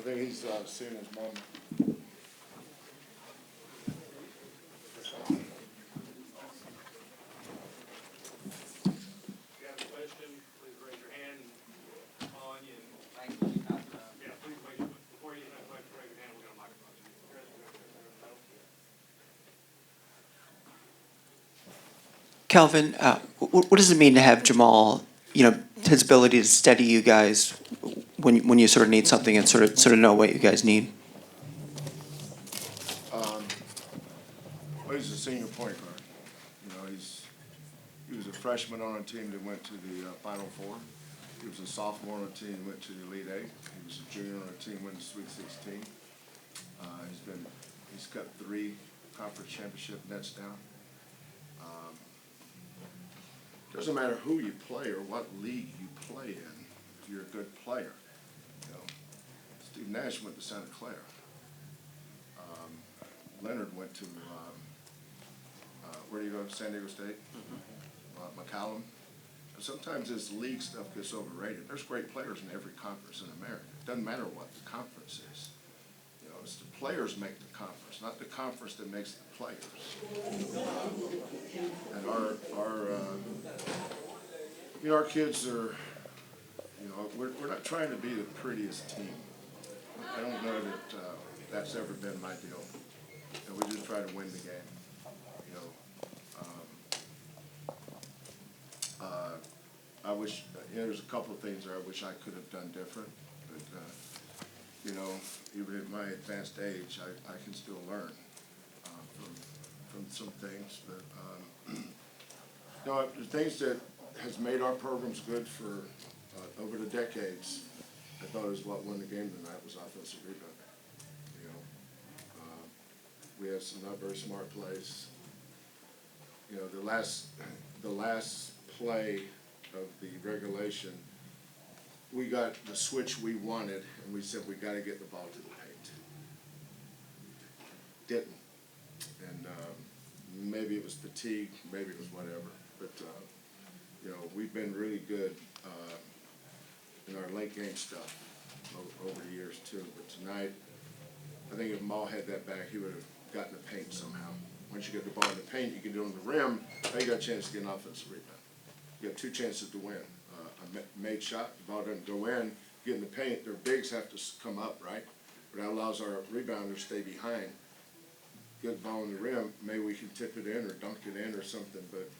I think he's seeing his mom. Kelvin, what does it mean to have Jamal, his ability to steady you guys when you sort of need something and sort of know what you guys need? Well, he's a senior point guard. He was a freshman on a team that went to the Final Four. He was a sophomore on a team that went to the Elite Eight. He was a junior on a team that went to Sweet 16. He's got 3 conference championship nets down. Doesn't matter who you play or what league you play in, if you're a good player. Steve Nash went to Santa Clara. Leonard went to, where do you go, San Diego State? McCallum. And sometimes this league stuff gets overrated. There's great players in every conference in America. It doesn't matter what the conference is. It's the players make the conference, not the conference that makes the players. And our kids are, we're not trying to be the prettiest team. I don't know that that's ever been my deal. We just try to win the game. I wish, there's a couple of things there I wish I could have done different, but even at my advanced age, I can still learn from some things. But the things that has made our programs good for over the decades, I thought it was what won the game tonight was offensive rebounding. We had some not very smart plays. The last play of the regulation, we got the switch we wanted, and we said we got to get the ball to the paint. Didn't, and maybe it was fatigue, maybe it was whatever. But we've been really good in our late game stuff over the years too. But tonight, I think if Maul had that back, he would have gotten the paint somehow. Once you get the ball in the paint, you can do it on the rim. Now you got a chance to get an offensive rebound. You have 2 chances to win. A made shot, the ball doesn't go in, get in the paint, their bigs have to come up, right? But that allows our rebounder to stay behind. Get the ball in the rim, maybe we can tip it in or dunk it in or something, but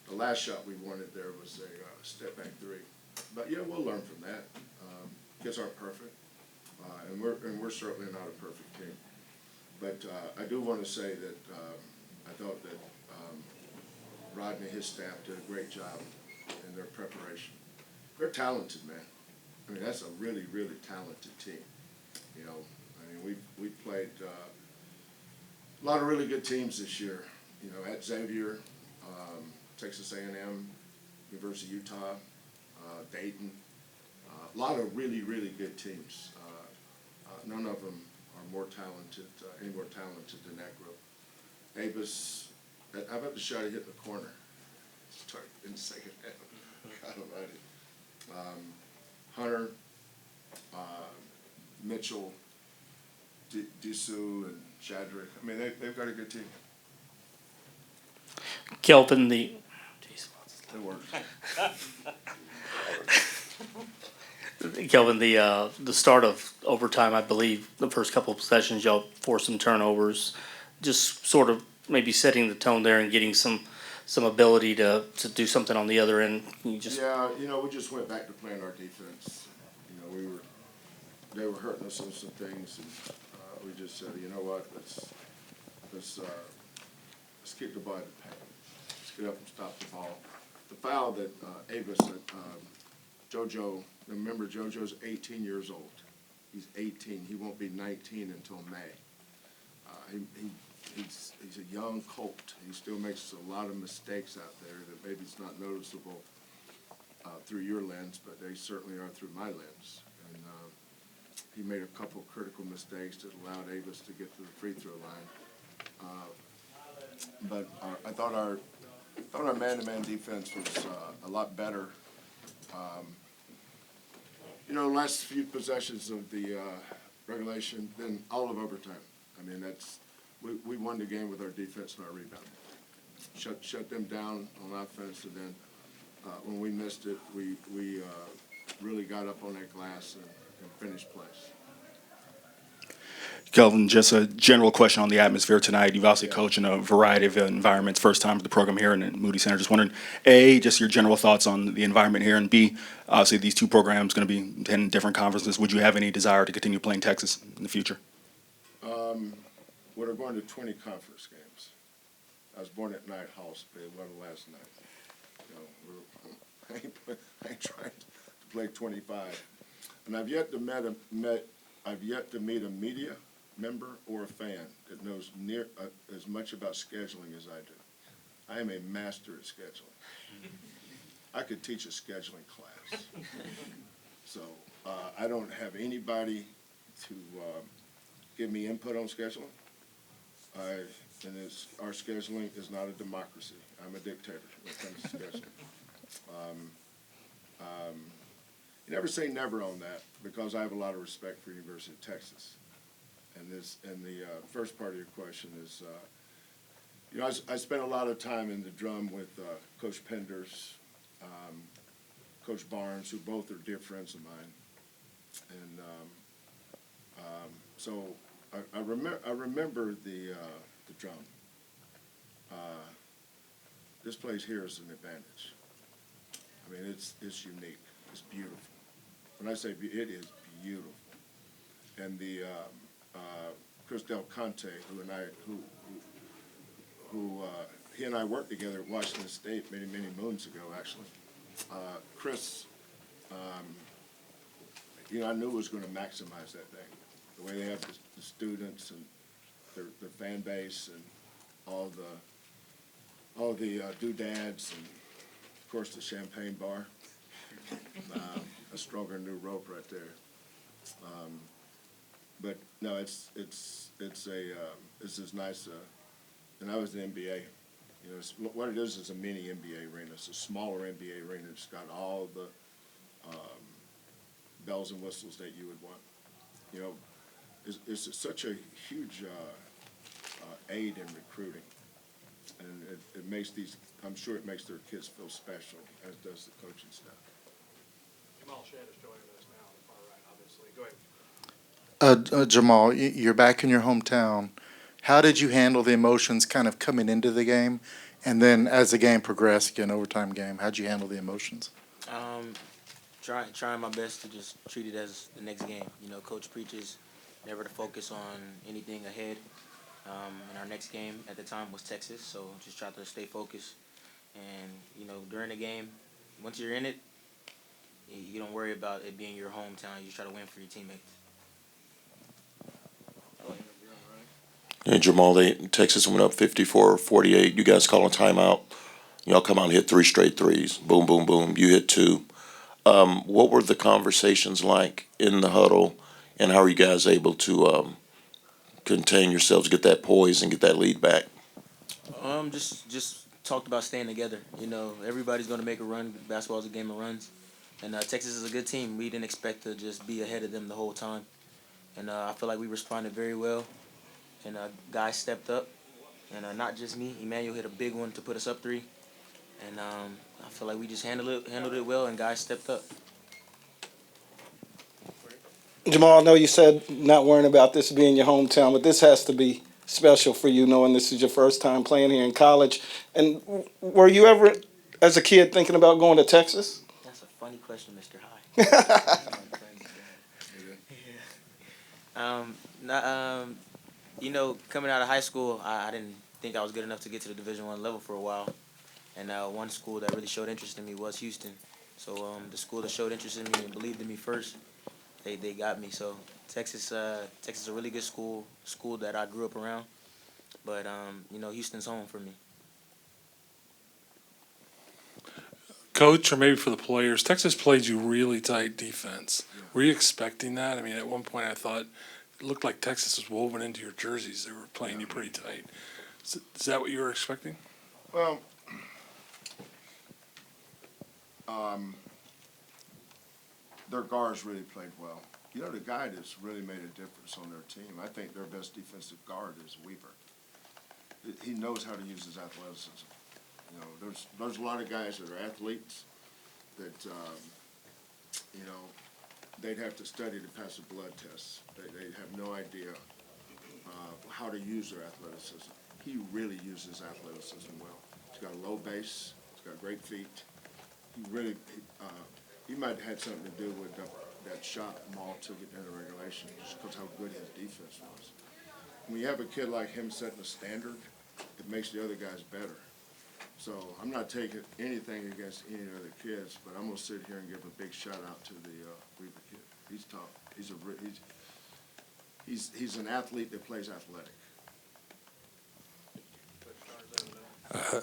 the last shot we wanted there was a step back 3. But yeah, we'll learn from that. Kids aren't perfect, and we're certainly not a perfect team. But I do want to say that I thought that Rodney and his staff did a great job in their preparation. They're talented, man. I mean, that's a really, really talented team. We've played a lot of really good teams this year. At Xavier, Texas A&M, University of Utah, Dayton. A lot of really, really good teams. None of them are more talented, any more talented than that group. Avis, how about the shot he hit in the corner? Start in the second half. God almighty. Hunter, Mitchell, Disu, and Shadrick. I mean, they've got a good team. Kelvin, It works. Kelvin, the start of overtime, I believe the first couple of possessions y'all forced some turnovers, just sort of maybe setting the tone there and getting some ability to do something on the other end. Yeah, we just went back to playing our defense. They were hurting us on some things, and we just said, you know what, let's keep the ball in the paint. Let's get up and stop the ball. The foul that Avis, JoJo. Remember, JoJo's 18 years old. He's 18. He won't be 19 until May. He's a young colt. He still makes a lot of mistakes out there that maybe it's not noticeable through your lens, but they certainly are through my lens. And he made a couple critical mistakes that allowed Avis to get to the free throw line. But I thought our man-to-man defense was a lot better. The last few possessions of the regulation, then all of overtime. I mean, we won the game with our defense and our rebound. Shut them down on offense, and then when we missed it, we really got up on that glass and finished place. Kelvin, just a general question on the atmosphere tonight. You've obviously coached in a variety of environments, first time for the program here in Moody Center. Just wondering, A, just your general thoughts on the environment here, and B, obviously these two programs going to be in different conferences. Would you have any desire to continue playing Texas in the future? We're going to 20 conference games. I was born at Night House, but it wasn't last night. I ain't trying to play 25. And I've yet to meet a media member or a fan that knows as much about scheduling as I do. I am a master at scheduling. I could teach a scheduling class. So I don't have anybody to give me input on scheduling. Our scheduling is not a democracy. I'm a dictator when it comes to scheduling. You never say never on that, because I have a lot of respect for University of Texas. And the first part of your question is, I spent a lot of time in the drum with Coach Penders, Coach Barnes, who both are dear friends of mine. And so I remember the drum. This place here is an advantage. I mean, it's unique. It's beautiful. When I say it is beautiful. And the Chris Del Conte, he and I worked together at Washington State many moons ago, actually. Chris, I knew was going to maximize that thing. The way they have the students and their fan base and all the doodads and, of course, the champagne bar. A stronger new rope right there. But no, it's as nice. And I was in the NBA. What it is a mini NBA arena. It's a smaller NBA arena. It's got all the bells and whistles that you would want. It's such a huge aid in recruiting, and it makes I'm sure it makes their kids feel special, as does the coaching staff. Jamal Shead is joining us now on the far right, obviously. Go ahead. Jamal, you're back in your hometown. How did you handle the emotions kind of coming into the game? And then as the game progressed, again, overtime game, how'd you handle the emotions? Trying my best to just treat it as the next game. Coach preaches never to focus on anything ahead. And our next game at the time was Texas, so just try to stay focused. And, during the game, once you're in it, you don't worry about it being your hometown. You just try to win for your teammates. Hey, Jamal, Texas went up 54-48. You guys call a timeout. Y'all come out and hit 3 straight threes. Boom, boom, boom. You hit 2. What were the conversations like in the huddle, and how are you guys able to contain yourselves, get that poise, and get that lead back? Just talked about staying together. Everybody's going to make a run. Basketball is a game of runs. And Texas is a good team. We didn't expect to just be ahead of them the whole time. And I feel like we responded very well. And guys stepped up. And not just me. Emmanuel hit a big one to put us up 3. And I feel like we just handled it well, and guys stepped up. Jamal, I know you said not worrying about this being your hometown, but this has to be special for you, knowing this is your first time playing here in college. And were you ever, as a kid, thinking about going to Texas? That's a funny question, Mr. High. Coming out of high school, I didn't think I was good enough to get to the Division I level for a while. And one school that really showed interest in me was Houston. So the school that showed interest in me and believed in me first, they got me. So Texas is a really good school that I grew up around. But Houston's home for me. Coach, or maybe for the players, Texas played you really tight defense. Were you expecting that? I mean, at one point I thought it looked like Texas was woven into your jerseys. They were playing you pretty tight. Is that what you were expecting? Well, their guards really played well. You know, the guy that's really made a difference on their team, I think their best defensive guard is Weaver. He knows how to use his athleticism. You know, there's a lot of guys that are athletes that, you know, they'd have to study to pass a blood test. They have no idea how to use their athleticism. He really uses athleticism well. He's got a low base. He's got great feet. He might have had something to do with that shot Maul took it into regulation just because how good his defense was. When you have a kid like him setting a standard, it makes the other guys better. So I'm not taking anything against any other kids, but I'm gonna sit here and give a big shout out to the Weaver kid. He's tough. He's an athlete that plays athletic.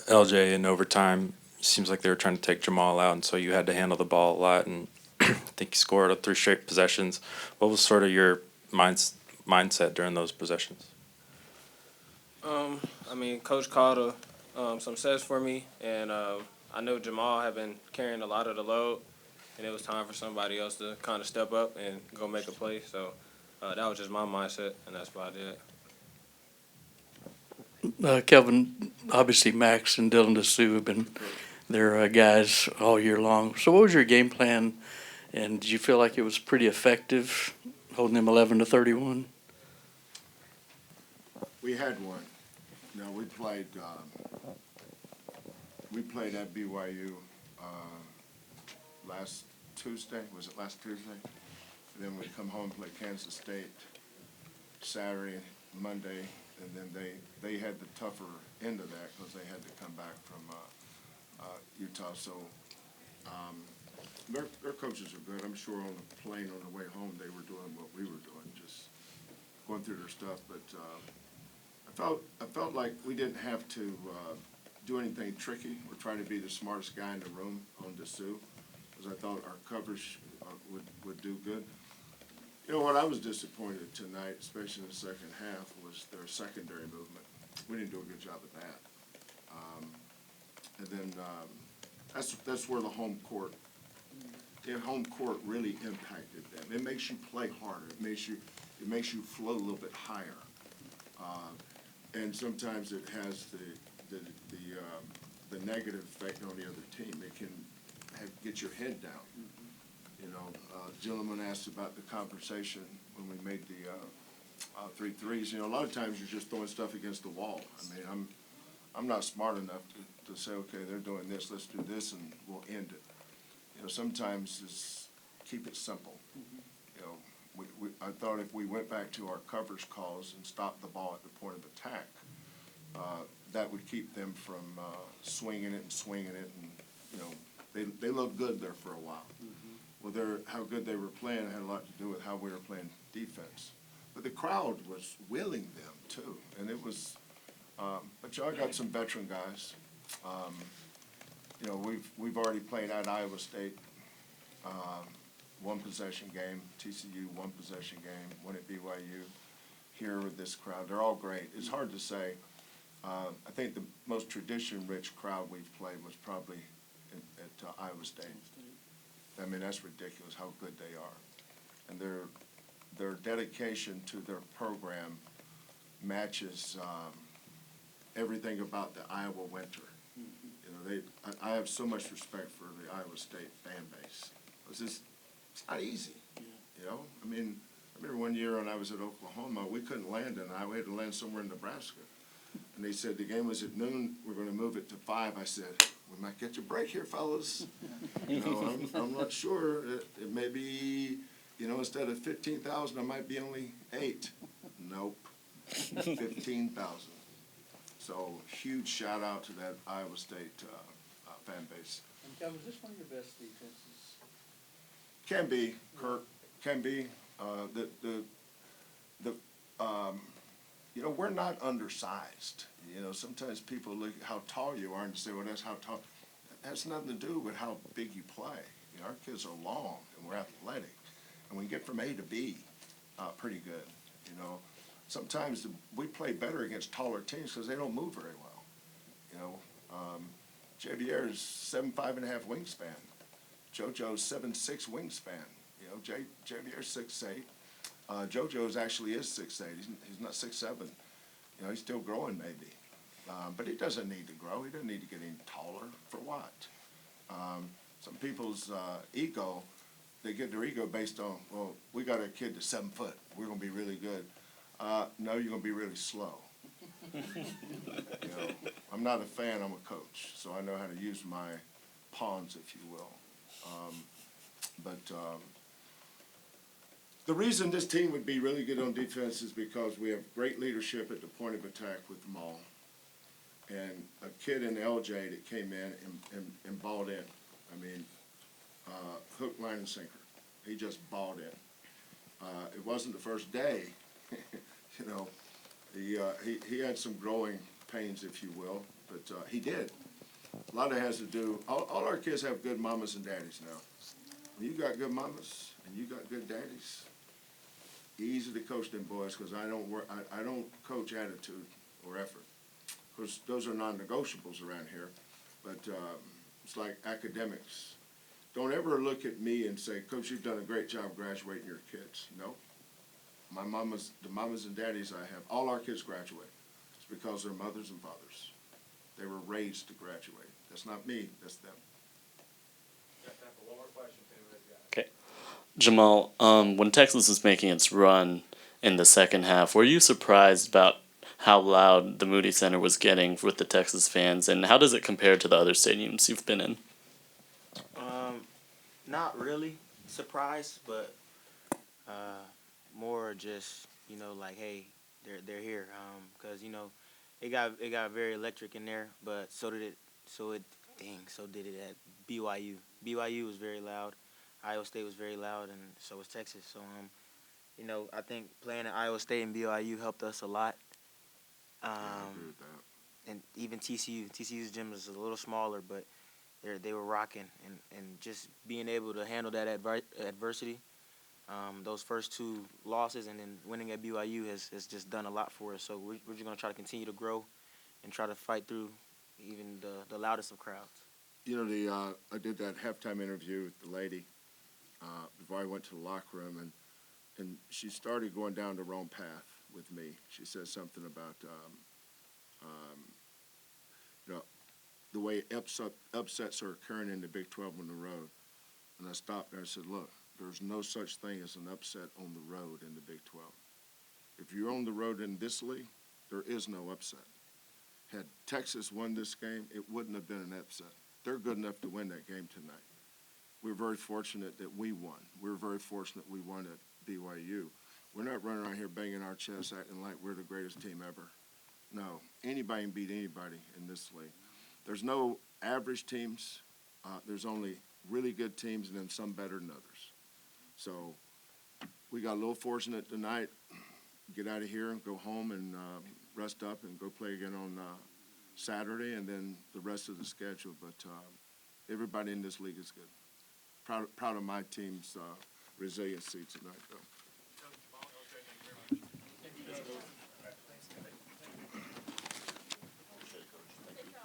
LJ, in overtime, seems like they were trying to take Jamal out, and so you had to handle the ball a lot, and I think you scored 3 straight possessions. What was sort of your mindset during those possessions? I mean, Coach called some sets for me, and I knew Jamal had been carrying a lot of the load, and it was time for somebody else to kind of step up and go make a play. So that was just my mindset, and that's what I did. Kelvin, obviously Max and Dylan DeSue have been their guys all year long. So what was your game plan, and did you feel like it was pretty effective, holding them 11-31? We had one. You know, we played at BYU last Tuesday. Was it last Tuesday? And then we come home and play Kansas State Saturday, Monday, and then they had the tougher end of that because they had to come back from Utah. So their coaches are good. I'm sure on the plane on the way home they were doing what we were doing, just going through their stuff. But I felt like we didn't have to do anything tricky. We're trying to be the smartest guy in the room on DeSue, because I thought our coverage would do good. You know, what I was disappointed tonight, especially in the second half, was their secondary movement. We didn't do a good job of that. And then that's where the home court really impacted them. It makes you play harder. It makes you float a little bit higher. And sometimes it has the negative effect on the other team. It can get your head down. You know, gentleman asked about the conversation when we made the 3 threes. You know, a lot of times you're just throwing stuff against the wall. I mean, I'm not smart enough to say, okay, they're doing this, let's do this, and we'll end it. You know, sometimes it's keep it simple. You know, I thought if we went back to our coverage calls and stopped the ball at the point of attack, that would keep them from swinging it, and you know, they looked good there for a while. Well, how good they were playing had a lot to do with how we were playing defense. But the crowd was willing them too, and it was. But y'all got some veteran guys. You know, we've already played at Iowa State, 1 possession game, TCU 1 possession game, 1 at BYU. Here with this crowd, they're all great. It's hard to say. I think the most tradition-rich crowd we've played was probably at Iowa State. I mean, that's ridiculous how good they are, and their dedication to their program matches everything about the Iowa winter. You know, I have so much respect for the Iowa State fan base. It's not easy. You know, I mean, I remember one year when I was at Oklahoma, we couldn't land in Iowa. We had to land somewhere in Nebraska. And they said the game was at noon. We're going to move it to 5. I said, we might get a break here, fellas. You know, I'm not sure. It may be, you know, instead of 15,000, it might be only 8. Nope, 15,000. So huge shout out to that Iowa State fan base. And Kevin, is this one of your best defenses? Can be, Kirk. Can be. You know, we're not undersized. You know, sometimes people look at how tall you are and say, well, that's how tall. That has nothing to do with how big you play. You know, our kids are long and we're athletic. And we get from A to B pretty good. You know, sometimes we play better against taller teams because they don't move very well. You know, Javier's 7'5.5" wingspan. JoJo's 7'6" wingspan. You know, JD's 6'8". JoJo's actually is 6'8". He's not 6'7". You know, he's still growing maybe. But he doesn't need to grow. He doesn't need to get any taller. For what? Some people's ego, they get their ego based on, well, we got a kid that's 7 foot. We're going to be really good. No, you're going to be really slow. You know, I'm not a fan. I'm a coach, so I know how to use my pawns, if you will. The reason this team would be really good on defense is because we have great leadership at the point of attack with them all. And a kid in LJ that came in and balled in. I mean, hook, line, and sinker. He just balled in. It wasn't the first day. You know, he had some growing pains, if you will, but he did. A lot of it has to do, all our kids have good mamas and daddies now. When you got good mamas and you got good daddies, easy to coach them boys, because I don't coach attitude or effort. Because those are non-negotiables around here. But it's like academics. Don't ever look at me and say, Coach, you've done a great job graduating your kids. No. The mamas and daddies I have, all our kids graduate. It's because they're mothers and fathers. They were raised to graduate. That's not me, that's them. Okay. Jamal, when Texas was making its run in the second half, were you surprised about how loud the Moody Center was getting with the Texas fans, and how does it compare to the other stadiums you've been in? Not really surprised, but more just, you know, like, hey, they're here. Because, you know, it got very electric in there, but so did it at BYU. BYU was very loud. Iowa State was very loud, and so was Texas. So, you know, I think playing at Iowa State and BYU helped us a lot. I agree with that. And even TCU's gym is a little smaller, but they were rocking, and just being able to handle that adversity, those first two losses and then winning at BYU has just done a lot for us. So we're just going to try to continue to grow and try to fight through even the loudest of crowds. You know, I did that halftime interview with the lady before I went to the locker room, and she started going down the wrong path with me. She said something about, you know, the way upsets are occurring in the Big 12 on the road. And I stopped there and said, look, there's no such thing as an upset on the road in the Big 12. If you're on the road in this league, there is no upset. Had Texas won this game, it wouldn't have been an upset. They're good enough to win that game tonight. We're very fortunate that we won. We're very fortunate we won at BYU. We're not running around here banging our chests acting like we're the greatest team ever. No, anybody can beat anybody in this league. There's no average teams. There's only really good teams and then some better than others. So we got a little fortunate tonight. Get out of here and go home and rest up and go play again on Saturday and then the rest of the schedule. But everybody in this league is good. Proud of my team's resiliency tonight, though.